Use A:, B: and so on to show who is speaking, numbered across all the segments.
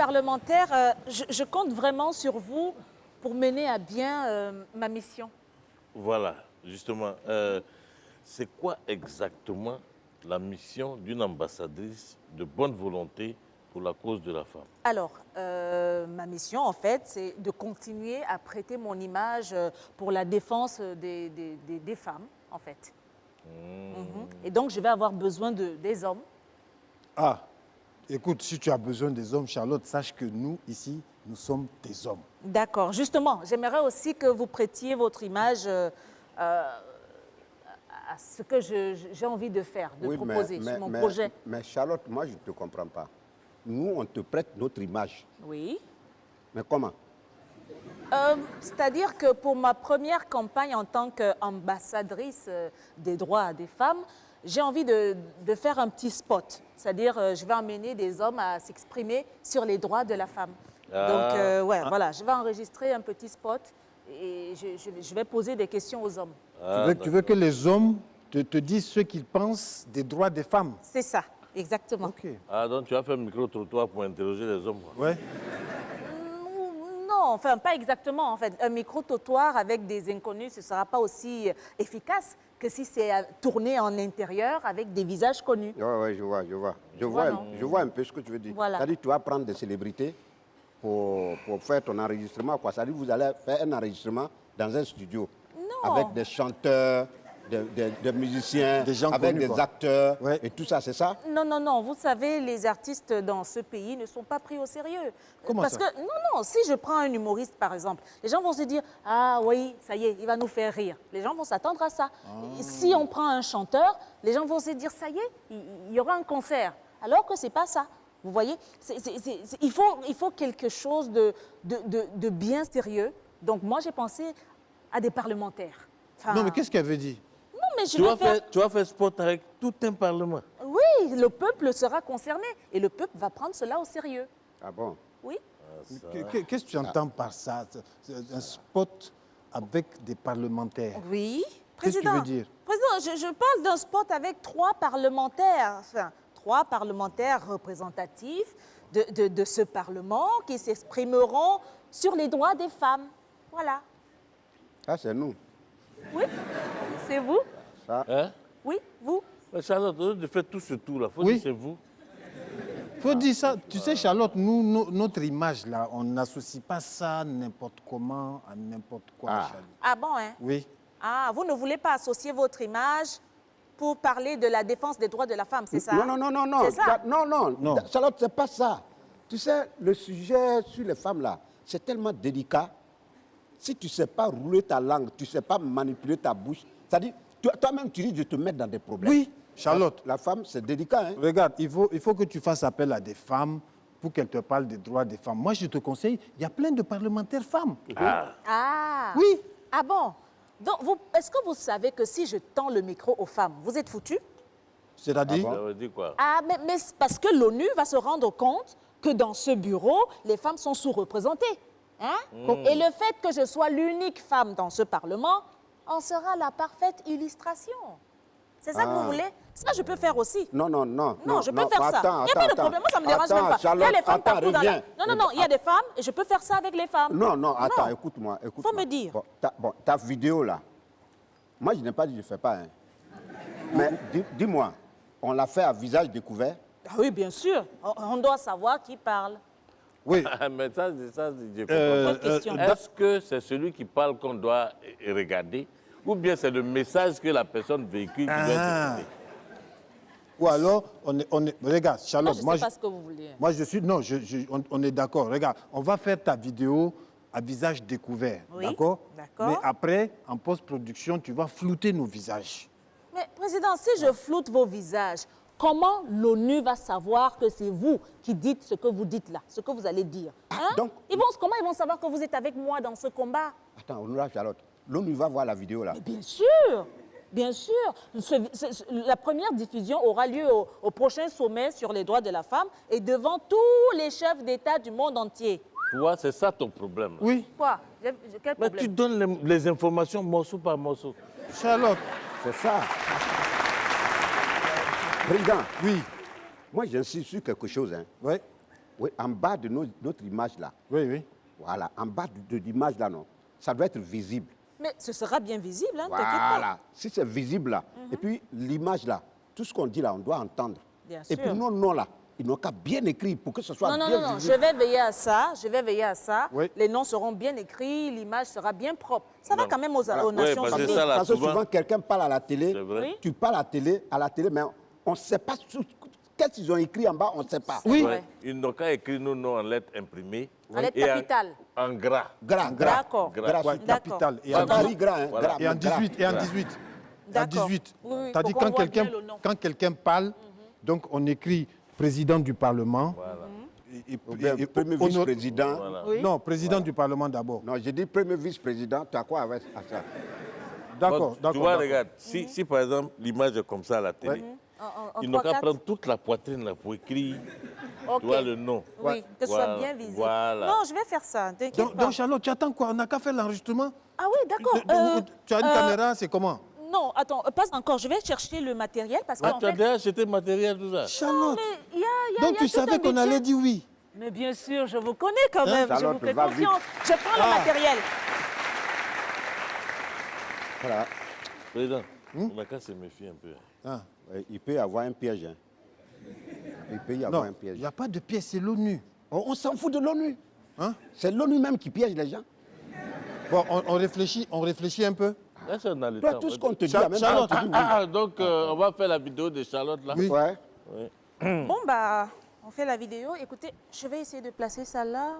A: parlementaire, je compte vraiment sur vous pour mener à bien ma mission.
B: Voilà, justement. C'est quoi exactement la mission d'une ambassadrice de bonne volonté pour la cause de la femme?
A: Alors, ma mission, en fait, c'est de continuer à prêter mon image pour la défense des femmes, en fait. Et donc, je vais avoir besoin des hommes.
C: Ah, écoute, si tu as besoin des hommes, Charlotte, sache que nous, ici, nous sommes des hommes.
A: D'accord. Justement, j'aimerais aussi que vous prêtiez votre image à ce que j'ai envie de faire, de proposer sur mon projet.
D: Mais Charlotte, moi, je ne te comprends pas. Nous, on te prête notre image.
A: Oui.
D: Mais comment?
A: C'est-à-dire que pour ma première campagne en tant qu'ambassadrice des droits des femmes, j'ai envie de faire un petit spot. C'est-à-dire, je vais emmener des hommes à s'exprimer sur les droits de la femme. Donc, voilà, je vais enregistrer un petit spot et je vais poser des questions aux hommes.
C: Tu veux que les hommes te disent ce qu'ils pensent des droits des femmes?
A: C'est ça, exactement.
C: Ok.
B: Ah, donc tu as fait un micro-trottoir pour interroger les hommes, quoi.
C: Ouais.
A: Non, enfin, pas exactement. En fait, un micro-trottoir avec des inconnus, ce ne sera pas aussi efficace que si c'est tourné en intérieur avec des visages connus.
D: Oui, je vois. Je vois un peu ce que tu veux dire.
A: Voilà.
D: C'est-à-dire que tu vas prendre des célébrités pour faire ton enregistrement, quoi. C'est-à-dire que vous allez faire un enregistrement dans un studio.
A: Non.
D: Avec des chanteurs, des musiciens,
C: Des gens
D: avec
C: connus,
D: des
C: quoi.
D: acteurs
C: Ouais.
D: et tout ça, c'est ça?
A: Non. Vous savez, les artistes dans ce pays ne sont pas pris au sérieux.
C: Comment
A: Parce
C: ça?
A: que, non, si je prends un humoriste, par exemple, les gens vont se dire, ah oui, ça y est, il va nous faire rire. Les gens vont s'attendre à ça. Et si on prend un chanteur, les gens vont se dire, ça y est, il y aura un concert. Alors que ce n'est pas ça. Vous voyez, il faut quelque chose de bien sérieux. Donc moi, j'ai pensé à des parlementaires. Enfin,
C: Non, mais qu'est-ce qu'elle veut dire?
A: non, mais je vais faire...
B: Tu vas faire sport avec tout un parlement.
A: Oui, le peuple sera concerné et le peuple va prendre cela au sérieux.
D: Ah bon?
A: Oui.
C: Qu'est-ce que tu entends par ça? C'est un spot avec des parlementaires.
A: Oui.
C: Qu'est-ce que tu
A: Président,
C: veux dire?
A: Président, je parle d'un spot avec 3 parlementaires, enfin, 3 parlementaires représentatifs de ce Parlement qui s'exprimeront sur les droits des femmes. Voilà.
D: Ça, c'est nous.
A: Oui, c'est vous?
B: Hein?
A: Oui, vous?
B: Mais Charlotte, au lieu de faire tout ce tour-là, faut
C: Oui.
B: dire c'est vous.
C: Faut dire ça. Tu sais, Charlotte, nous, notre image, là, on n'associe pas ça n'importe comment à n'importe quoi, Charlotte.
A: Ah bon, hein?
C: Oui.
A: Ah, vous ne voulez pas associer votre image pour parler de la défense des droits de la femme, c'est ça?
D: Non.
A: C'est ça?
D: Non. Charlotte, c'est pas ça. Tu sais, le sujet sur les femmes, là, c'est tellement délicat. Si tu ne sais pas rouler ta langue, tu ne sais pas manipuler ta bouche, c'est-à-dire, toi-même, tu risques de te mettre dans des problèmes.
C: Oui, Charlotte.
D: La femme, c'est délicat, hein?
C: Regarde, il faut que tu fasses appel à des femmes pour qu'elles te parlent des droits des femmes. Moi, je te conseille, il y a plein de parlementaires femmes.
A: Ah.
C: Oui.
A: Ah bon? Donc, est-ce que vous savez que si je tends le micro aux femmes, vous êtes foutus?
C: C'est-à-dire?
B: Ça veut dire quoi?
A: Ah, mais c'est parce que l'ONU va se rendre compte que dans ce bureau, les femmes sont sous-représentées. Hein? Et le fait que je sois l'unique femme dans ce Parlement en sera la parfaite illustration. C'est ça que vous voulez? Ça, je peux faire aussi.
D: Non.
A: Non, je peux faire ça.
D: Attends,
A: Il n'y a pas de problème, moi ça ne me dérange même pas.
D: Charlotte,
A: il y a les femmes
D: attends,
A: partout dans
D: reviens.
A: Non, il y a des femmes et je peux faire ça avec les femmes.
D: Non, attends, écoute-moi.
A: Faut me dire.
D: Bon, ta vidéo, là, moi, je n'ai pas dit je ne fais pas, hein. Mais dis-moi, on l'a fait à visage découvert?
A: Ah oui, bien sûr. On doit savoir qui parle.
C: Oui.
B: Mais ça, je comprends
A: Bonne
B: pas.
A: question.
B: Est-ce que c'est celui qui parle qu'on doit regarder ou bien c'est le message que la personne véhicule qui doit être écouté?
C: Ou alors, regarde, Charlotte,
A: Je ne sais pas ce que vous voulez.
C: moi, je suis... Non, on est d'accord. Regarde, on va faire ta vidéo à visage découvert,
A: Oui,
C: d'accord?
A: d'accord.
C: Mais après, en post-production, tu vas flouter nos visages.
A: Mais, Président, si je floute vos visages, comment l'ONU va savoir que c'est vous qui dites ce que vous dites là, ce que vous allez dire? Hein?
D: donc-
A: Comment ils vont savoir que vous êtes avec moi dans ce combat?
D: Attends, on là, Charlotte. L'ONU va voir la vidéo, là.
A: Mais bien sûr, bien sûr. La première diffusion aura lieu au prochain sommet sur les droits de la femme et devant tous les chefs d'État du monde entier.
B: Toi, c'est ça ton problème.
C: Oui,
A: Quoi? Quel
B: Mais
A: problème?
B: tu donnes les informations morceau par morceau.
C: Charlotte.
D: C'est ça. Président,
C: Oui.
D: moi, j'insiste sur quelque chose, hein.
C: Oui.
D: Oui, en bas de notre image là.
C: Oui, oui.
D: Voilà, en bas de l'image là, non. Ça doit être visible.
A: Mais ce sera bien visible, hein, t'inquiète
D: Voilà. Si c'est visible là, et puis l'image là, tout ce qu'on dit là, on doit entendre.
A: Bien
D: Et
A: sûr.
D: puis non, non là, ils n'ont qu'à bien écrire pour que ce soit
A: pas. Non,
D: bien
A: non, non,
D: visible.
A: je vais veiller à ça, je vais veiller à ça.
C: Oui.
A: Les noms seront bien écrits, l'image sera bien propre. Ça va
B: Non.
A: quand même aux
D: Voilà.
A: Nations
B: parce que
A: Unies.
B: ça, là,
D: Parce que
B: souvent-
D: souvent, quelqu'un parle à la télé,
B: C'est vrai.
A: Oui.
D: tu parles à la télé, mais on ne sait pas qu'est-ce qu'ils ont écrit en bas, on ne sait pas.
C: Oui.
A: Ouais.
B: Ils n'ont qu'à écrire nos noms en lettres imprimées.
A: En lettres
B: et
A: capitales.
B: En gras.
D: Gras.
A: D'accord.
B: Gras.
C: Ouais,
A: D'accord.
C: capital. Et
D: Pas
C: en,
D: Paris gras, hein,
B: Voilà.
D: gras,
C: et en
D: gras.
C: 18. Et en 18. En
A: D'accord.
C: 18.
A: Oui, oui,
C: T'as
A: faut
C: dit
A: qu'on voit bien le nom.
C: quand quelqu'un parle, donc on écrit président du Parlement.
D: Ou bien
C: et-
D: premier
C: honor-
D: vice-président.
B: Voilà.
A: Oui.
C: Non, président du Parlement d'abord.
D: Non, j'ai dit premier vice-président, tu as quoi avec ça?
C: D'accord,
B: Bon,
C: d'accord.
B: tu vois,
C: d'accord.
B: regarde, si par exemple l'image est comme ça à la télé,
A: En
B: ils n'ont qu'à
A: 3-4.
B: prendre toute la poitrine là pour écrire
A: Ok.
B: tu vois, le nom.
A: Oui, que ce soit
B: Voilà,
A: bien visible.
B: voilà.
A: Non, je vais faire ça, t'inquiète
C: Donc,
A: pas.
C: donc, Charlotte, tu attends quoi? On n'a qu'à faire l'enregistrement.
A: Ah oui, d'accord.
C: Tu as une caméra, c'est comment?
A: Non, attends, pas encore. Je vais chercher le matériel parce
B: Ah,
A: qu'en
B: tu as
A: fait...
B: déjà acheté le matériel, tout ça.
C: Charlotte,
A: Mais il y a
C: donc
A: tout
C: tu
A: un
C: savais qu'on
A: budget.
C: allait dire oui.
A: Mais bien sûr, je vous connais quand même. Je
D: Charlotte,
A: vous fais
D: va
A: confiance. Je prends le matériel.
D: Voilà.
B: Président, on n'a qu'à se méfier un peu.
C: Ah.
D: Ouais, il peut y avoir un piège. Hein. Il peut y avoir
C: Non,
D: un piège.
C: il n'y a pas de pièce, c'est l'ONU.
D: On s'en fout de l'ONU.
C: Hein?
D: C'est l'ONU même qui piège les gens.
C: Bon, on réfléchit un peu.
B: Là, c'est on a le
D: Toi,
B: temps.
D: tout ce qu'on te dit,
C: Char-
D: en même
C: Charlotte,
D: temps, tu dis oui.
B: Donc, on va faire la vidéo de Charlotte là.
C: Oui.
D: Ouais.
A: Bon, bah, on fait la vidéo. Écoutez, je vais essayer de placer ça là.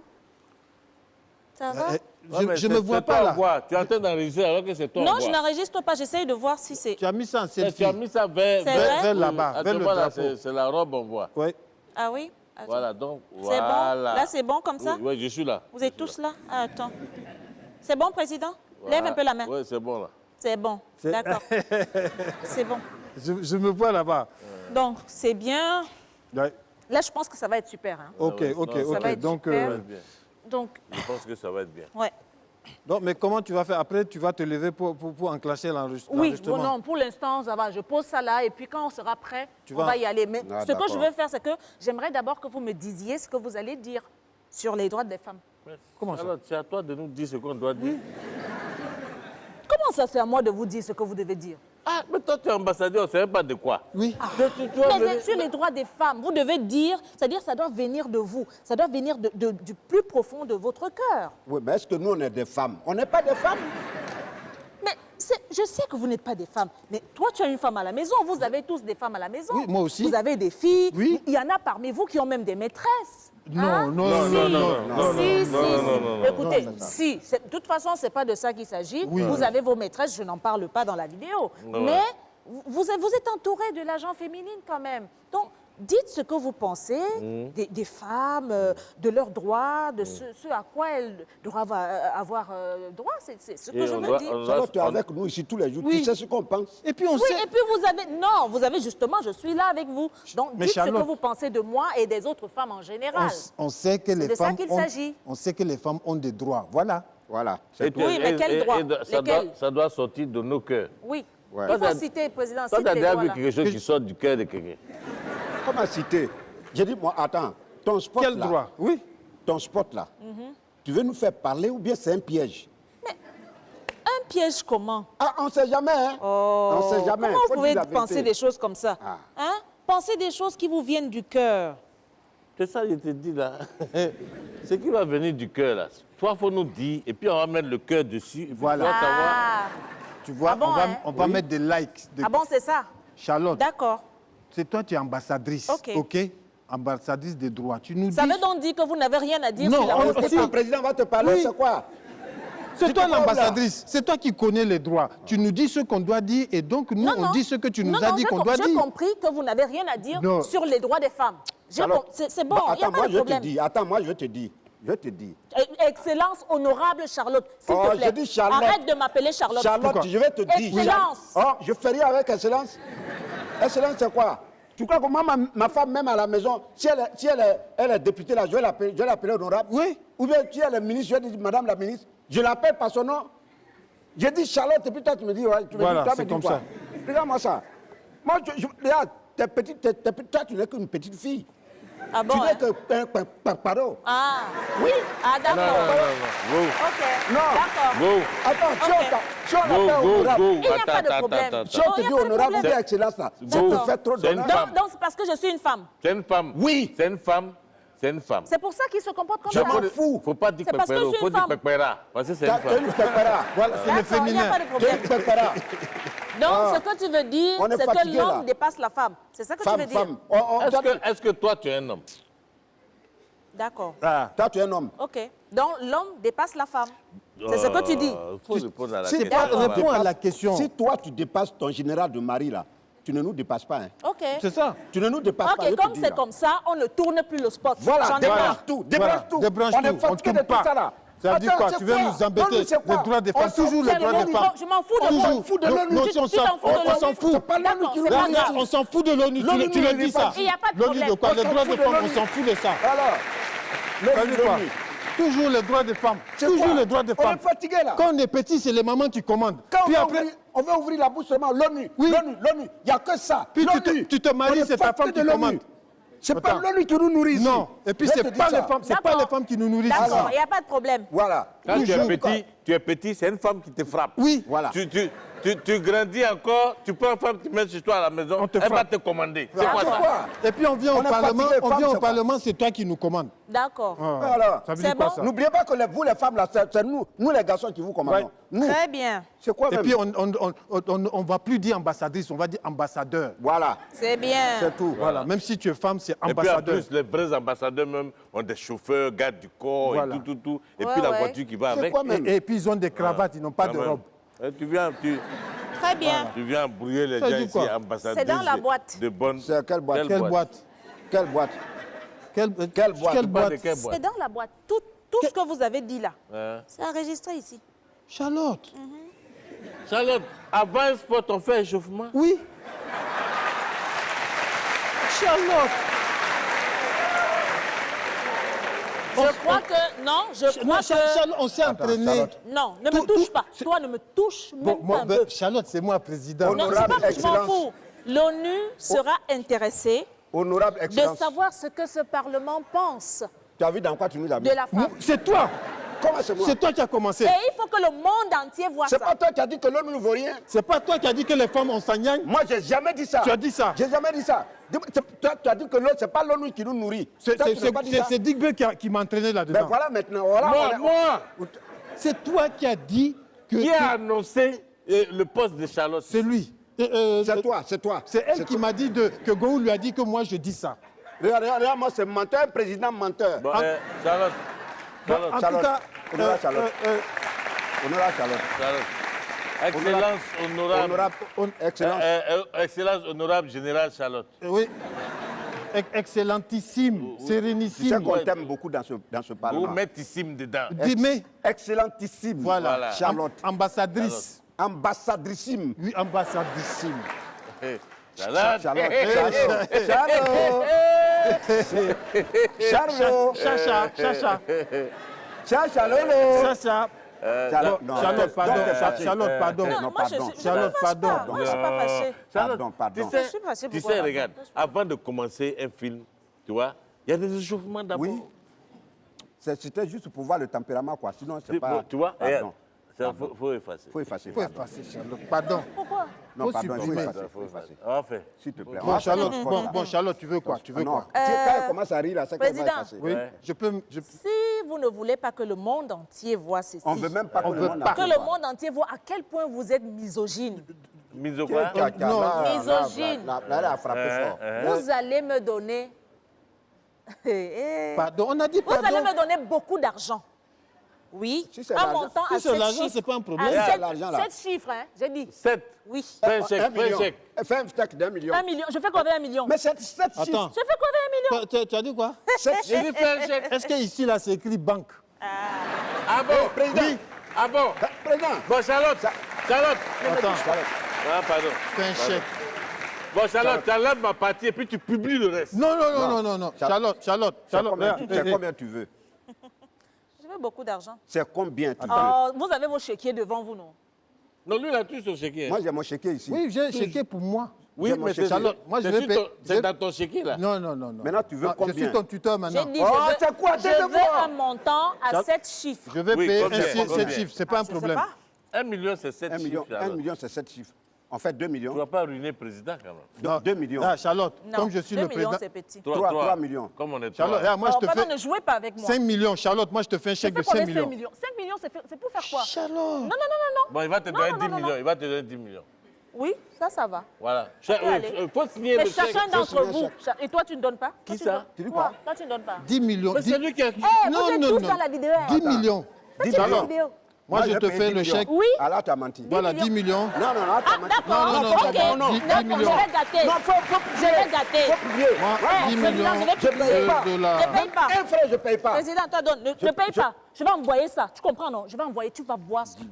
A: Ça va?
B: Ouais, mais
C: Je ne
B: c'est-
C: vois
B: c'est toi
C: pas
B: en
C: là.
B: voix. Tu es en train d'enregistrer alors que c'est toi en
A: Non,
B: voix.
A: je n'enregistre pas. J'essaye de voir si c'est...
C: Tu as mis ça en
B: Tu
C: selfie.
B: as mis ça vers,
A: C'est vrai?
C: Vers là-bas, vers le
B: actuellement, là,
C: drapeau.
B: c'est la robe en voix.
C: Ouais.
A: Ah oui? Attends.
B: Voilà, donc,
A: C'est
B: voilà.
A: bon? Là, c'est bon comme ça?
B: Oui, oui, je suis là.
A: Vous êtes tous là? Ah, attends. C'est bon, Président? Lève un peu la main.
B: Oui, c'est bon là.
A: C'est bon. D'accord. C'est bon.
C: Je me vois là-bas.
A: Donc, c'est bien.
C: Ouais.
A: Là, je pense que ça va être super. Hein.
C: Ok,
B: ouais,
C: ok,
B: non, ça
C: ok.
A: va être
C: Donc,
A: super.
B: Ça va être bien.
A: Donc,
B: Je pense que ça va être bien.
A: ouais.
C: donc, mais comment tu vas faire? Après, tu vas te lever pour enclencher
A: Oui,
C: l'enregistrement.
A: bon, non, pour l'instant, ça va. Je pose ça là et puis quand on sera prêt, on
C: vas-
A: va y aller. Mais
D: Ah,
A: ce que je
D: d'accord.
A: veux faire, c'est que j'aimerais d'abord que vous me disiez ce que vous allez dire sur les droits des femmes.
C: Comment ça?
B: Alors, c'est à toi de nous dire ce qu'on doit dire.
A: Comment ça, c'est à moi de vous dire ce que vous devez dire?
B: Ah, mais toi, tu es ambassadeur, on ne sait même pas de quoi.
C: Oui.
B: Tu vas
A: Mais
B: venir-
A: sur les droits des femmes, vous devez dire, c'est-à-dire ça doit venir de vous, ça doit venir du plus profond de votre cœur.
D: Oui, mais est-ce que nous, on est des femmes? On n'est pas des femmes.
A: Mais je sais que vous n'êtes pas des femmes, mais toi, tu as une femme à la maison, vous avez tous des femmes à la maison.
C: Oui, moi aussi.
A: Vous avez des filles,
C: Oui.
A: il y en a parmi vous qui ont même des maîtresses.
C: Non,
A: Hein?
C: non,
A: Si,
C: non, non, non,
A: si, si, si. Écoutez,
C: non,
A: si, de toute façon, ce n'est pas de ça qu'il s'agit.
C: Oui.
A: Vous avez vos maîtresses, je n'en parle pas dans la vidéo.
B: Ouais.
A: Mais vous êtes entouré de l'agent féminine quand même. Donc, dites ce que vous pensez des femmes, de leurs droits, de ce à quoi elles doivent avoir droit. C'est ce que
B: Et
A: je
B: on
A: veux
B: doit-
A: dire.
B: on doit-
D: Charlotte, tu es avec nous ici tous les jours.
C: Oui.
D: Tu sais ce qu'on pense.
C: Et puis on
A: Oui,
C: sait.
A: et puis vous avez justement, je suis là avec vous. Donc,
C: Mais
A: dites ce
C: Charlotte-
A: que vous pensez de moi et des autres femmes en général.
C: On sait que les
A: de ça
C: femmes
A: qu'il
C: ont,
A: s'agit.
C: on sait que les femmes ont des droits. Voilà.
D: Voilà.
B: Et
D: tout.
A: Oui, mais quel droit?
B: ça, doit,
A: Lesquels?
B: ça doit sortir de nos cœurs.
A: Oui.
D: Ouais.
A: Il
B: Toi,
A: faut
B: t'as-
A: citer, Président,
B: Toi,
A: cite
B: tu as
A: les
B: déjà
A: droits,
B: vu
A: là.
B: quelque chose qui sort du cœur de quelqu'un.
D: Comment citer? J'ai dit, moi, attends, ton spot
C: Quel
D: là,
C: droit? Oui.
D: ton spot là, tu veux nous faire parler ou bien c'est un piège?
A: Un piège comment?
D: Ah, on ne sait jamais, hein? on ne sait jamais.
A: Comment
D: Faut
A: vous pouvez
D: dire la
A: penser
D: vérité.
A: des choses comme ça?
D: Ah.
A: Hein? Pensez des choses qui vous viennent du cœur.
B: C'est ça que je te dis là. Ce qui va venir du cœur là. Toi, il faut nous dire, et puis on va mettre le cœur dessus. Et puis
C: Voilà.
B: tu vas savoir.
A: Ah,
C: Tu vois,
A: Ah bon,
C: on va
A: hein?
C: mettre des likes.
A: ah bon, c'est ça?
C: Charlotte,
A: D'accord.
C: c'est toi, tu es ambassadrice.
A: Ok.
C: Ambassadrice des droits. Tu nous
A: Ça
C: dis.
A: veut donc dire que vous n'avez rien à dire
C: Non,
A: sur la
C: on-
A: cause des
C: si.
D: Le
A: femmes.
D: président va te parler,
C: Oui.
D: c'est quoi?
C: C'est
D: Tu
C: toi
D: te parles, là.
C: l'ambassadrice. C'est toi qui connais les droits. Tu nous dis ce qu'on doit dire et donc nous, on dit ce que tu nous
A: non,
C: as
A: non,
C: dit
A: j'ai
C: qu'on
A: com-
C: doit
A: J'ai
C: dire.
A: compris que vous n'avez rien à dire
C: Non.
A: sur les droits des femmes.
D: Alors,
A: C'est bon,
D: bah,
A: il n'y a
D: attends,
A: pas
D: moi,
A: de
D: je te
A: problème.
D: dis. Attends, moi, je te dis. Je te dis.
A: Excellence, honorable Charlotte, s'il
D: Oh,
A: te plaît.
D: je dis Charlotte.
A: Arrête de m'appeler Charlotte.
D: Charlotte,
C: quoi?
D: je vais te dire.
A: Excellence.
D: Oh, je fais rien avec excellence. Excellence, c'est quoi? Tu crois que moi, ma femme, même à la maison, si elle est députée là, je vais l'appeler honorable.
C: Oui.
D: Ou bien si elle est ministre, je vais dire madame la ministre. Je l'appelle par son nom. Je dis Charlotte, et puis toi, tu me dis, ouais, tu me
C: Voilà,
D: dis, toi,
C: c'est
D: me dis
C: comme
D: quoi?
C: ça.
D: Regarde-moi ça. Moi, regarde, toi, tu n'es qu'une petite fille.
A: Ah bon,
D: Tu
A: hein?
D: n'es que pardon.
A: Ah,
D: Oui.
A: ah
B: Non, non,
A: d'accord.
B: non, non.
A: Ok,
D: Non.
A: d'accord.
B: Go,
D: Attends,
A: Ok.
D: si on
B: go,
D: appelle
B: go,
D: honorable,
B: go.
A: Il n'y a pas de problème.
D: si on te
A: il y a
D: dit
A: pas de
D: honorable,
A: problème.
D: c'est excellence là, ça
B: Go.
D: te fait trop
B: C'est une
D: d'honneur.
B: femme.
A: Donc, c'est parce que je suis une femme.
B: C'est une femme.
D: Oui.
B: C'est une femme. C'est une femme.
A: C'est pour ça qu'il se comporte comme
D: Je
A: ça.
D: m'en fous.
B: Faut pas dire
A: C'est parce que
B: pépéro,
A: je suis
B: faut
A: une
B: dire
A: femme.
B: pépéra. Parce que c'est
D: Tu
B: une femme.
D: une pépéra.
C: Voilà, c'est le
A: D'accord, il n'y a
C: féminin.
A: pas de
D: Tu
A: problème.
D: une pépéra.
A: Donc,
D: Ah.
A: ce que tu veux dire,
D: On est
A: c'est que
D: fatigué,
A: l'homme
D: là.
A: dépasse la femme. C'est ça que tu veux
D: Femme,
A: dire?
D: femme.
B: Est-ce que toi, tu es un homme?
A: D'accord.
C: Ah.
D: Toi, tu es un homme.
A: Ok. Donc, l'homme dépasse la femme. C'est ce que tu dis.
B: Il faut répondre à la
D: Si
B: question.
C: pas
D: toi, tu
C: répondre à
D: dépasses-
C: la question.
D: Si toi, tu dépasses ton général de mari, là, tu ne nous dépasses pas. Hein.
A: Ok.
C: C'est ça.
D: Tu ne nous dépasses pas. je
A: Ok,
D: te
A: comme
D: dis,
A: c'est
D: là.
A: comme ça, on ne tourne plus le spot.
D: Voilà,
A: J'en ai
D: débranche
A: marre.
D: tout, débranche
C: Voilà,
D: tout.
C: débranche
D: On
C: tout,
D: est
C: on
D: fatigué
C: tourne
D: de tout
C: pas.
D: ça là.
C: Ça veut dire
D: Attends,
C: quoi?
D: c'est
C: Tu veux
D: quoi?
C: nous embêter?
D: L'ONU, c'est quoi?
C: Les droits des
D: On
C: femmes,
D: s'en
C: toujours
D: fout
C: les
D: de
C: droits des
D: l'ONU.
C: femmes.
A: Je m'en fous de
C: Toujours.
A: l'ONU.
D: fous de
C: Non,
D: l'ONU.
C: non,
A: Tu
C: si on
A: t'en
C: s'en
A: fous de
C: on s'en
A: l'ONU.
C: fout.
D: C'est pas l'ONU
A: D'accord,
D: qui nous
A: c'est pas
D: dit.
A: grave.
C: On s'en fout de l'ONU.
D: L'ONU
C: Tu le
D: n'est
C: dis
D: pas-
C: ça.
A: Il y a pas de
C: L'ONU de quoi?
D: On
C: Les
D: s'en
C: droits
D: fout
C: des
D: de
C: femmes, on
D: l'ONU.
C: s'en fout de ça.
D: Alors,
C: Ça veut dire quoi?
D: l'ONU.
C: Toujours les droits des femmes.
D: C'est
C: Toujours
D: quoi?
C: les droits des
D: On
C: femmes.
D: est fatigué là.
C: Quand on est petit, c'est les mamans qui commandent.
D: Quand
C: Puis
D: on,
C: après,
D: on veut ouvrir la bouche seulement, l'ONU,
C: Oui.
D: l'ONU, il n'y a que ça.
C: Puis
D: L'ONU.
C: tu te maries,
D: On est
C: c'est ta
D: fatigué
C: femme qui
D: de l'ONU.
C: commande.
D: C'est pas
C: Attends.
D: l'ONU qui nous nourrit ici.
C: non. Et puis
D: Je
C: c'est
D: te dis
C: pas
D: ça.
C: les femmes, c'est pas
A: D'accord.
C: les femmes qui nous nourrissent.
A: D'accord,
C: ici.
A: il n'y a pas de problème.
D: Voilà.
B: Quand
C: Toujours.
B: tu es petit, c'est une femme qui te frappe.
C: Oui.
D: Voilà.
B: Tu grandis encore, tu prends une femme, tu mets chez toi à la maison,
C: On te
B: elle va
C: frappe.
B: te commander. C'est
D: C'est
B: quoi ça?
D: quoi?
C: Et puis on vient
D: On
C: au
D: est
C: Parlement,
D: fatigué,
C: on
D: femmes,
C: vient
D: c'est
C: au
D: quoi?
C: Parlement, c'est toi qui nous commandes.
A: D'accord.
D: Voilà.
C: Ça veut
A: C'est
C: dire quoi
A: bon.
C: ça?
D: N'oubliez pas que vous les femmes là, c'est nous les garçons qui vous commandons.
C: Ouais.
D: Nous.
A: Très bien.
D: C'est quoi
C: Et
D: même?
C: puis on va plus dire ambassadrice, on va dire ambassadeur.
D: Voilà.
A: C'est bien.
D: C'est tout.
C: Voilà, même si tu es femme, c'est
B: Et puis en
C: ambassadeur.
B: plus, les vrais ambassadeurs même ont des chauffeurs, gardes du corps
C: Voilà.
B: et tout. Et
A: Ouais,
B: puis la
A: ouais.
B: voiture qui va
D: C'est
B: avec.
D: quoi même?
C: Et puis ils ont des cravates, ils n'ont pas
B: Quand
C: de
B: même.
C: robe.
B: Et
A: Très bien.
B: tu viens embrouiller les
C: Ça
B: gens
C: dit
B: ici,
C: quoi?
B: ambassadrices.
A: C'est dans la boîte.
B: De bonne.
D: C'est quelle boîte?
C: Quelle boîte?
D: Quelle boîte?
C: Quelle
D: boîte?
C: Quelle
B: Tu parles de
C: boîte?
B: quelle
A: C'est
B: boîte?
A: dans la boîte. Tout ce que vous avez dit là,
B: Hein?
A: c'est enregistré ici.
C: Charlotte.
B: Charlotte, avant un sport, on fait échauffement.
C: Oui. Charlotte.
A: Je crois que... Non, je crois que...
C: Charlotte, on s'est entraîné.
D: Charlotte.
A: Non, ne
C: Tout-
A: me touche
C: tout-
A: pas.
C: c'est-
A: Toi, ne me touche même
C: Bon,
A: pas un
C: ben,
A: peu.
C: Charlotte, c'est moi président.
A: Non, c'est
D: Honorable
A: pas que je m'en
D: Excellence.
A: fous. L'ONU sera intéressée
D: Honorable
A: de
D: Excellence.
A: savoir ce que ce Parlement pense
D: Tu as vu dans quoi tu nous as mis?
A: de la femme.
C: C'est toi.
D: Comment c'est moi?
C: C'est toi qui as commencé.
A: Et il faut que le monde entier voit
D: C'est
A: ça.
D: pas toi qui as dit que l'ONU ne vaut rien.
C: C'est pas toi qui as dit que les femmes ont s'agnang.
D: Moi, j'ai jamais dit ça.
C: Tu as dit ça.
D: J'ai jamais dit ça. Toi, tu as dit que l'autre, c'est pas l'ONU qui nous nourrit.
C: C'est
D: Toi, tu n'as pas dit ça.
C: Digbé qui m'a entraîné
D: Ben
C: là-dedans.
D: voilà maintenant. Voilà,
B: Moi,
C: C'est toi qui as dit que...
B: qui a annoncé le poste de Charlotte?
C: C'est lui.
D: C'est toi, c'est toi.
C: C'est elle qui m'a dit que Gou lui a dit que moi je dis ça.
D: Regarde, moi, c'est menteur, président menteur.
B: Bon, Charlotte. Charlotte.
C: En tout
D: Charlotte.
C: cas,
D: Honorable Charlotte. Honorable Charlotte.
B: Charlotte. Excellence honorable.
D: Honorable Excellence.
B: Excellence honorable général Charlotte.
C: oui. Excellentissime,
D: Tu sais
C: sérénissime.
D: qu'on t'aime beaucoup dans ce
B: Vous
D: parlement.
B: mettissime dedans.
C: Dis-moi,
D: Excellentissime.
C: voilà.
D: Charlotte.
C: Ambassadrice.
D: Ambassadrissime.
C: Oui, ambassadrissime.
B: Charlotte.
D: Charlotte. Charlotte.
C: Chacha, chacha.
D: Charlotte.
C: Chacha.
D: Charlotte, non.
C: Charlotte, pardon.
D: Donc, t'es fâché.
C: Charlotte, pardon.
A: Non,
D: non,
A: moi, je
D: pardon.
A: suis...
C: Charlotte,
A: je me fâche
C: pardon.
A: pas. Moi, je ne suis pas fâchée.
D: Pardon, pardon.
B: Tu
A: Je suis fâchée,
B: sais,
A: pourquoi?
B: regarde, avant de commencer un film, tu vois, il y a des échauffements d'abord.
D: Oui. C'était juste pour voir le tempérament, quoi. Sinon, c'est pas...
B: Tu vois,
D: Pardon.
B: il faut effacer.
D: Faut effacer.
C: Faut
D: pardon.
C: effacer, Charlotte. Pardon.
A: Pourquoi?
D: Non,
C: Faut
D: pardon, il faut
C: supprimer.
D: effacer. Faut effacer.
B: On va faire.
D: S'il te plaît.
C: Bon, Charlotte,
D: On va faire
C: bon, Charlotte, tu veux quoi? Tu veux
D: non.
C: quoi?
D: Tu sais, quand elle commence à rire, là, c'est qu'elle va
A: Président.
D: effacer.
C: Oui,
B: Ouais.
C: je peux...
A: Si vous ne voulez pas que le monde entier voit ceci,
D: On ne veut même pas que
C: On
D: le
C: veut
D: monde
C: pas.
A: que le monde entier voit à quel point vous êtes misogyne,
B: Mise au quoi?
C: Non,
A: misogyne.
D: Là, elle a frappé fort.
A: vous allez me donner...
C: Pardon, on a dit
A: Vous allez
C: pardon.
A: me donner beaucoup d'argent. Oui,
D: Si c'est
A: un
D: l'argent-
A: montant
C: si
A: à
C: c'est
A: 7
C: l'argent,
A: chiffres.
C: c'est pas un problème.
A: À
D: C'est
A: 7
D: l'argent, là.
A: chiffres, hein, j'ai dit.
B: 7.
A: Oui.
B: Fais un chèque,
D: Un
B: fais un
D: million.
B: chèque.
D: Fais un chèque d'1 million.
A: 1 million. Je fais combien 1 million?
D: Mais c'est 7
C: Attends.
D: chiffres.
A: Je fais combien 1 million?
C: Tu as dit quoi?
D: 7
B: J'ai
D: chiffres.
B: dit fais un chèque.
C: Est-ce qu'ici, là, c'est écrit banque?
B: Ah bon?
D: Président.
C: Oui.
B: Ah bon?
D: Président.
B: Bon, Charlotte. Charlotte.
C: Attends,
B: Ah, pardon.
C: fais un chèque.
B: Bon, Charlotte, tu enlèves ma partie et puis tu publies le reste.
C: Non, non, non, non, non, non. Charlotte, Charlotte, Charlotte. regarde.
D: C'est combien tu veux?
A: Je veux beaucoup d'argent.
D: C'est combien tu veux?
A: Oh, vous avez vos chéquiers devant vous, non?
B: Non, lui, il a tout son chéquier.
D: Moi, j'ai mon chéquier ici.
C: Oui, j'ai un chéquier pour moi.
B: Oui,
D: J'ai mon
B: mais
D: chéquier.
C: Charlotte, moi, je vais payer.
B: C'est dans ton chéquier, là.
C: Non.
D: Maintenant, tu veux
C: Non,
D: combien?
C: Je suis ton tuteur
A: J'ai
C: maintenant.
A: dit,
D: Oh,
A: je
D: c'est quoi,
A: veux,
D: t'es
A: je
D: de
A: veux
D: voir.
A: un montant à
C: Ça-
A: 7 chiffres.
C: Je vais
B: Oui,
C: payer
B: combien,
C: ainsi
B: combien?
C: 7 chiffres, c'est pas un
A: Je sais
C: problème.
A: pas.
B: 1 million, c'est 7
D: 1 million,
B: chiffres. Charlotte.
D: 1 million, c'est 7 chiffres. En fait, 2
B: Tu ne
D: millions.
B: vas pas ruiner le président, quand même.
C: Non.
D: 2 millions.
C: Ah, Charlotte,
A: Non,
C: comme je suis
A: 2
C: le
A: millions,
C: président.
A: c'est petit.
D: 3 millions.
B: Comme on est
C: Charlotte,
B: 3.
C: moi, je te
A: Pardon,
C: fais
A: ne jouez pas avec moi.
C: 5 millions. Charlotte, moi, je te fais un chèque de
A: C'est quoi
C: 5
A: les
C: millions.
A: 5 millions 5 millions, c'est pour faire quoi?
C: Charlotte.
A: Non.
B: Bon, il va te donner
A: non,
B: 10
A: non,
B: millions.
A: non.
B: Il va te donner 10 millions.
A: Oui, ça va.
B: Voilà.
A: peut aller.
B: Il faut signer
A: Mais
B: le chèque.
A: chacun d'entre
D: signer un
A: vous. Et toi, tu ne donnes pas?
B: Qui
A: Toi, tu
B: ça?
A: donnes-
D: Tu dis
A: Toi,
D: quoi?
A: toi, tu ne donnes pas.
C: 10 millions.
B: Mais c'est lui qui a...
A: Eh, vous êtes tous dans la vidéo. hein.
C: 10 millions.
A: Faites une
C: Charlotte,
A: vidéo.
C: moi, je
D: j'ai
C: te
D: payé
C: fais
D: 10
C: le
D: millions.
C: chèque.
A: Oui.
D: Ah là, tu as menti.
C: Voilà, 10 millions.
D: Non, là, tu as
A: Ah,
D: menti.
A: d'accord.
C: Non,
A: Ok.
C: non, 10
A: D'accord,
C: millions.
A: je vais gâter.
D: Non, faut
A: Je vais gâter.
D: plier.
C: Moi,
A: Ouais,
C: 10
A: président,
C: millions
A: je vais
D: Je
A: plier.
D: paye pas.
A: Ne
C: $.
A: paye pas.
D: Un frère, je ne paye pas.
A: Président, toi, donne. Ne paye pas. Je vais envoyer ça. Tu comprends, non? Je vais envoyer. Tu vas voir ce que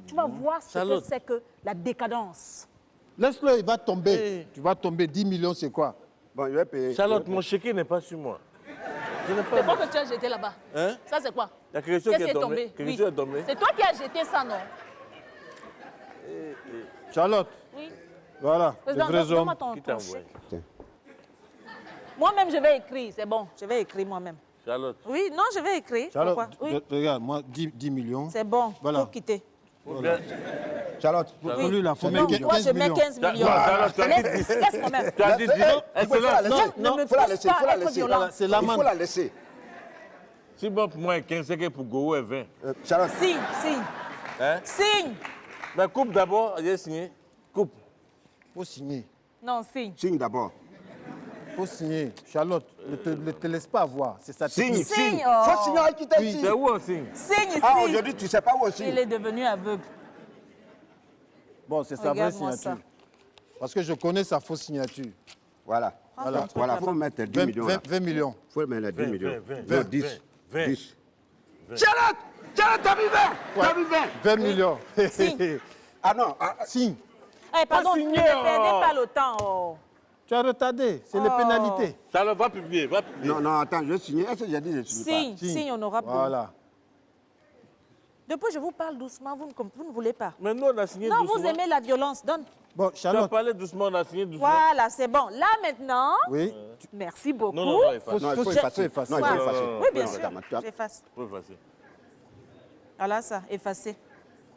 B: Charlotte.
A: c'est que la décadence.
C: Laisse-le, il va tomber.
B: Eh.
C: Tu vas tomber. 10 millions, c'est quoi?
D: Bon, je vais payer.
B: Charlotte, mon chéquier n'est pas sur moi. Je n'ai pas...
A: C'est quoi que tu as jeté là-bas?
B: Hein?
A: Ça, c'est quoi?
B: Il y a quelque chose
A: Qu'est-ce
B: qui
A: qui
B: est
A: est
B: tombé.
A: tombé?
B: Quelque
A: Oui.
B: chose est tombé.
A: C'est toi qui as jeté ça, non?
C: Charlotte,
A: Oui.
C: voilà, les
A: Président,
C: vrais
A: donne-moi
C: hommes.
B: Qui t'a
A: ton
B: envoyé?
A: chèque. Moi-même, je vais écrire. C'est bon. Je vais écrire moi-même.
B: Charlotte.
A: Oui, non, je vais écrire.
C: Charlotte,
A: Pourquoi? Oui.
C: regarde, moi, 10 millions.
A: C'est bon.
C: Voilà.
A: Faut quitter.
B: Bien.
D: Charlotte.
C: Pour lui, là, faut
A: Non,
C: mettre
A: moi, je
C: 15
A: mets
C: millions.
A: 15 millions.
B: Charlotte, tu as dit
A: Laisse
B: 10.
A: laisse quand même.
B: Tu as dit 10.
D: Il faut la laisser.
A: Ne me
D: Il faut la
A: pousse
D: laisser.
A: pas
D: Il faut la
A: à être
D: laisser.
A: violent.
C: Voilà, c'est
D: Il
C: l'amende.
D: faut la laisser.
B: Si bon pour moi, 15 c'est que pour Gogo est 20.
D: Charlotte.
A: Signe.
B: Hein?
A: Signe.
B: Mais coupe d'abord, j'ai signé. Coupe.
C: Faut signer.
A: Non, signe.
D: Signe d'abord.
C: Faut signer. Charlotte, ne te laisse pas voir. C'est sa
D: Signe,
C: technique.
A: Signe,
D: signe.
A: oh.
D: Faut signer à qui t'a dit.
B: C'est où on signe?
A: Signe,
D: Ah,
A: signe.
D: aujourd'hui, tu ne sais pas où on
A: Il
D: signe.
A: est devenu aveugle.
C: Bon, c'est sa vraie
A: Regarde-moi
C: signature.
A: ça.
C: Parce que je connais sa fausse signature.
D: Voilà.
C: Voilà.
D: Voilà, il faut mettre 10 millions.
C: 20 millions.
D: Il faut mettre les 10 millions.
B: 20,
D: Non, 10.
B: 20.
D: 10. Charlotte! Charlotte, t'as mis 20! T'as mis 20!
C: 20 millions.
A: Signe.
D: Ah non,
C: Signe.
A: Eh, pardon, ne
B: signer,
A: perdez
B: oh.
A: pas le temps. Oh.
C: Tu as retardé. C'est les
A: Oh.
C: pénalités.
B: Charlotte, va publier, va publier.
D: non, attends, je vais signer. Est-ce que j'ai dit que je ne signe
A: Signe,
C: Signe.
A: signe, on aura plus.
C: Voilà.
A: Depuis, je vous parle doucement, vous ne voulez pas.
B: Mais nous, on a signé
A: Non,
B: doucement.
A: vous aimez la violence. Donne.
C: Bon,
B: Tu as
C: Charlotte.
B: parlé doucement, on a signé doucement.
A: Voilà, c'est bon. Là, maintenant,
C: Oui.
A: merci beaucoup.
B: Non, non, non, il
D: pas?
B: faut
D: Non, il faut
C: Faut
D: effacer.
C: effacer.
D: Non, il faut
A: Ouais.
D: effacer.
A: Oui, bien
D: Non,
A: sûr.
D: attends, tu as-
A: J'efface.
B: effacer.
A: Voilà ça, effacer.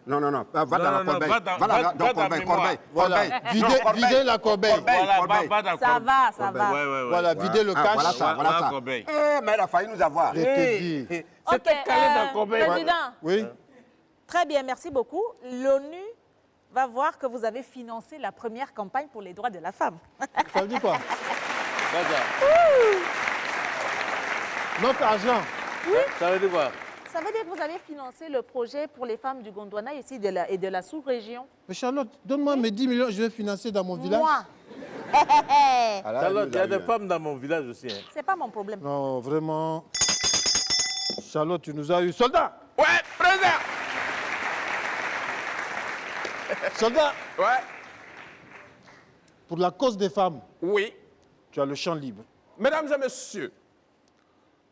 D: Non, va dans la
B: non,
D: corbeille.
B: va dans-
D: Va
B: va
D: dans
B: dans
D: corbeille,
B: mémoire.
D: corbeille.
C: Voilà.
D: Corbeille.
C: Videz,
D: Non, corbeille.
C: videz la corbeille.
D: Corbeille.
B: Voilà,
D: corbeille.
B: va dans
A: Ça va, ça va.
B: Ouais, ouais, ouais.
C: Voilà, videz le
D: Ah,
C: cash.
D: voilà ça, voilà
B: Voilà,
D: ça.
B: corbeille.
D: Eh, mais elle a failli nous avoir.
C: Je te dis.
B: C'était calé dans Corbeil.
A: Président,
C: Oui.
A: très bien, merci beaucoup. L'ONU va voir que vous avez financé la première campagne pour les droits de la femme.
C: Ça veut dire quoi?
B: Vas-y.
C: Notre argent.
B: Ça veut dire quoi?
A: Ça veut dire que vous avez financé le projet pour les femmes du Gondwana ici et de la sous-région.
C: Mais Charlotte, donne-moi mes 10 millions, je vais financer dans mon village.
A: Moi,
D: Ah, là,
B: Charlotte,
D: elle
B: il y a
D: nous a
B: des
D: eu,
B: femmes dans mon village aussi. Hein.
A: c'est pas mon problème.
C: Non, vraiment. Charlotte, tu nous as eu. Soldat!
E: Ouais, président.
C: Soldat!
E: Ouais,
C: Pour la cause des femmes,
E: oui.
C: tu as le champ libre.
E: Mesdames et messieurs,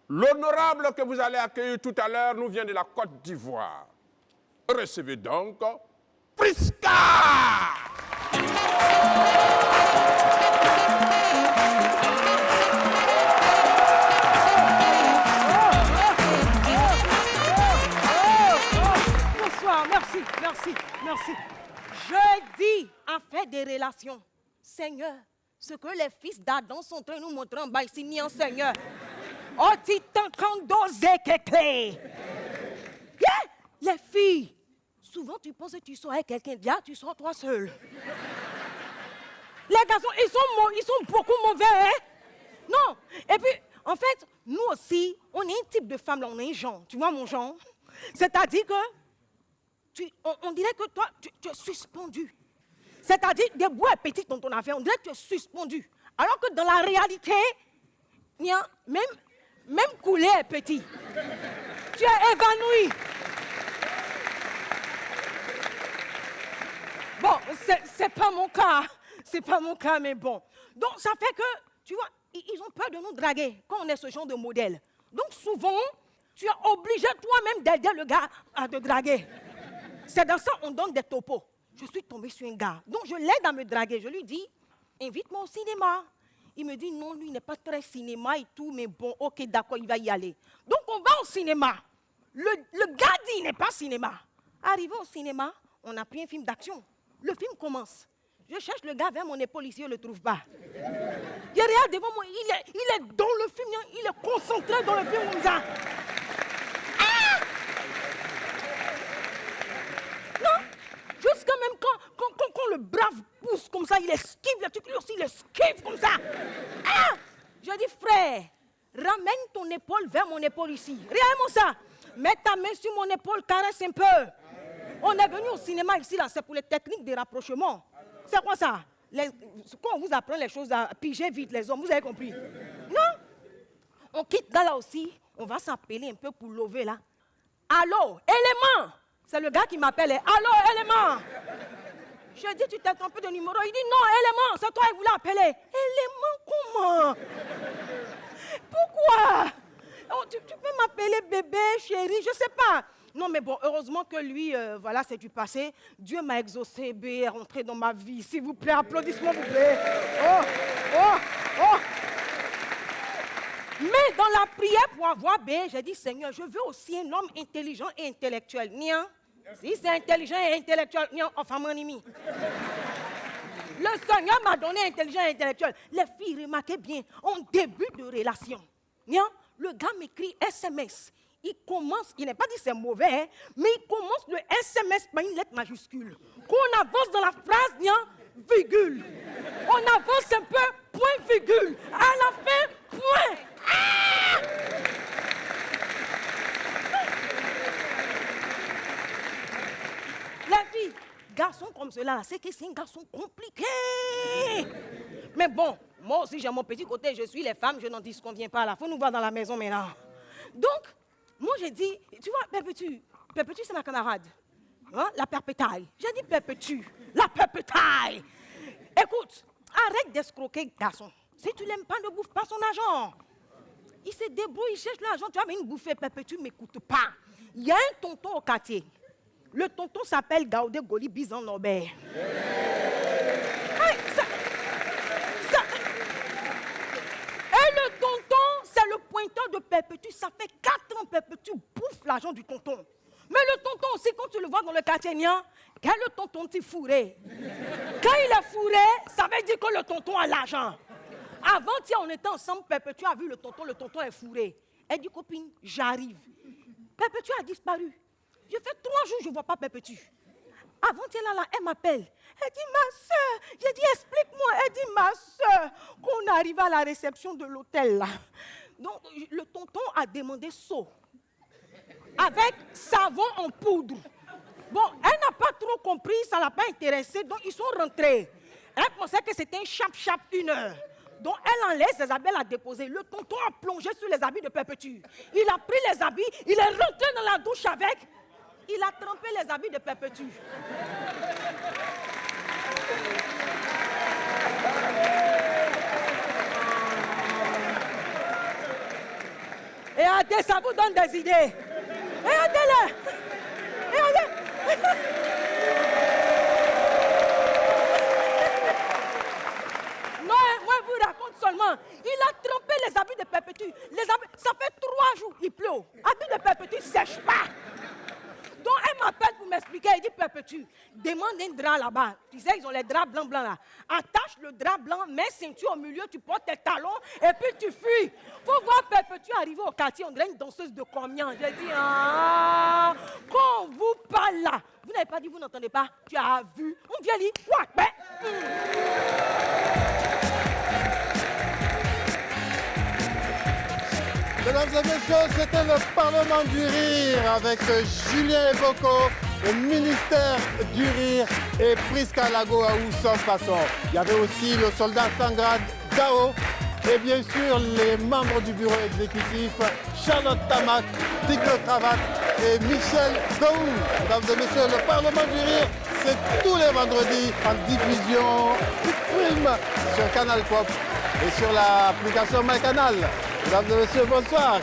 E: l'honorable que vous allez accueillir tout à l'heure nous vient de la Côte d'Ivoire. Recevez donc Prisca!
F: Bonsoir, merci. Je dis en fait des relations. Seigneur, ce que les fils d'Adam sont en train de nous montrer en bas ici, ni en Seigneur. Oh, titan kando zekekle. Les filles, souvent tu penses que tu sors avec quelqu'un, là tu sors toi seul. Les garçons, ils sont beaucoup mauvais, hein? Non. Et puis, en fait, nous aussi, on est un type de femme, là, on est un genre. Tu vois mon genre? C'est-à-dire que on dirait que toi, tu es suspendu. C'est-à-dire, des bois petites dans ton affaire, on dirait que tu es suspendu. Alors que dans la réalité, il y a même coulé est petit. Tu es évanoui. Bon, c'est pas mon cas. C'est pas mon cas, mais bon. Donc, ça fait que, tu vois, ils ont peur de nous draguer quand on est ce genre de modèle. Donc, souvent, tu es obligé toi-même d'aider le gars à te draguer. C'est dans ça qu'on donne des topos. Je suis tombée sur un gars. Donc, je l'aide à me draguer. Je lui dis, invite-moi au cinéma. Il me dit, non, lui, il n'est pas très cinéma et tout, mais bon, ok, d'accord, il va y aller. Donc, on va au cinéma. Le gars dit, il n'est pas cinéma. Arrivé au cinéma, on a pris un film d'action. Le film commence. Je cherche le gars vers mon épaule ici, je ne le trouve pas. Il regarde devant moi, il est dans le film, il est concentré dans le film comme ça. Ah! Non, jusqu'à même quand le brave pousse comme ça, il esquive le truc, lui aussi il esquive comme ça. Ah! Je dis, frère, ramène ton épaule vers mon épaule ici. Regarde-moi ça. Mets ta main sur mon épaule, caresse un peu. On est venu au cinéma ici, là, c'est pour les techniques de rapprochement. C'est quoi ça? Quand on vous apprend les choses à piger vite les hommes, vous avez compris? Non? On quitte là aussi, on va s'appeler un peu pour lever là. Allô, élément! C'est le gars qui m'appelle. Allô, élément! Je dis, tu t'es trompé de numéro. Il dit, non, élément, c'est toi qui voulais appeler. Élément, comment? Pourquoi? Oh, tu peux m'appeler bébé, chérie, je ne sais pas. Non, mais bon, heureusement que lui, voilà, c'est du passé. Dieu m'a exaucé, B, est rentré dans ma vie. S'il vous plaît, applaudissements, s'il vous plaît. Oh, oh, oh. Mais dans la prière pour avoir B, j'ai dit, Seigneur, je veux aussi un homme intelligent et intellectuel. Nian. Si c'est intelligent et intellectuel, nian, enfin, mon ami. Le Seigneur m'a donné intelligent et intellectuel. Les filles, remarquez bien, en début de relation, nian, le gars m'écrit SMS. Il commence, il n'est pas dit c'est mauvais, hein, mais il commence le SMS par une lettre majuscule. Quand on avance dans la phrase, il y a virgule. On avance un peu, point, virgule. À la fin, point. Ah! La vie, garçon comme cela, c'est que c'est un garçon compliqué. Mais bon, moi aussi j'ai mon petit côté, je suis les femmes, je n'en disconviens pas là. Il faut nous voir dans la maison maintenant. Donc, moi, j'ai dit, tu vois, Perpétue, c'est ma camarade. Hein, la perpétaille. J'ai dit Perpétue, la perpétaille. Écoute, arrête d'escroquer, garçon. Si tu l'aimes pas, ne bouffe pas son argent. Il se débrouille, il cherche l'argent. Tu vas venir bouffer, Perpétue, m'écoute pas. Il y a un tonton au quartier. Le tonton s'appelle Gaudé Goli Bizan Norbert. Hey, et le tonton, c'est le pointeur de Perpétue. Ça fait 4 ans Perpétue bouffe l'argent du tonton. Mais le tonton aussi, quand tu le vois dans le quartier, quand le tonton t'y fourré. Quand il est fourré, ça veut dire que le tonton a l'argent. Avant-hier, on était ensemble, Perpétue a vu le tonton est fourré. Elle dit, copine, j'arrive. Perpétue a disparu. Je fais 3 jours, je ne vois pas Perpétue. Avant-hier, là, elle m'appelle. Elle dit, ma soeur. J'ai dit, explique-moi. Elle dit, ma soeur, quand on arrive à la réception de l'hôtel, là. Donc, le tonton a demandé seau. Avec savon en poudre. Bon, elle n'a pas trop compris, ça ne l'a pas intéressé, donc ils sont rentrés. Elle pensait que c'était un chap-chap 1 heure. Donc, elle enlève ses habits, elle a déposé. Le tonton a plongé sur les habits de Perpétue. Il a pris les habits, il est rentré dans la douche avec. Il a trempé les habits de Perpétue. Et regardez, ça vous donne des idées. Regardez-le. Regardez. Non, moi, je vous raconte seulement. Il a trempé les habits de Perpétue. Les habits, ça fait 3 jours, il pleut. Habits de Perpétue ne sèchent pas. Donc, elle m'appelle pour m'expliquer. Elle dit, Perpétue, demande un drap là-bas. Tu sais, ils ont les draps blancs là. Attache le drap blanc, mets ceinture au milieu, tu portes tes talons et puis tu fuis. Faut voir Perpétue arriver au quartier, on dirait une danseuse de combien. J'ai dit, ah, quand on vous parle là, vous n'avez pas dit, vous n'entendez pas, tu as vu. On vient lire, ouais, ben.
C: Mesdames et messieurs, c'était le Parlement du Rire avec Julien Eboko, le ministère du Rire et Prisca Lago Aou sans façon. Il y avait aussi le soldat Sangrad Dao et bien sûr les membres du bureau exécutif Charlotte Tamac, Dick Le Cravate et Michel Gaou. Mesdames et messieurs, le Parlement du Rire, c'est tous les vendredis en diffusion stream sur Canal Pop et sur l'application MyCanal. Mesdames et messieurs, bonsoir.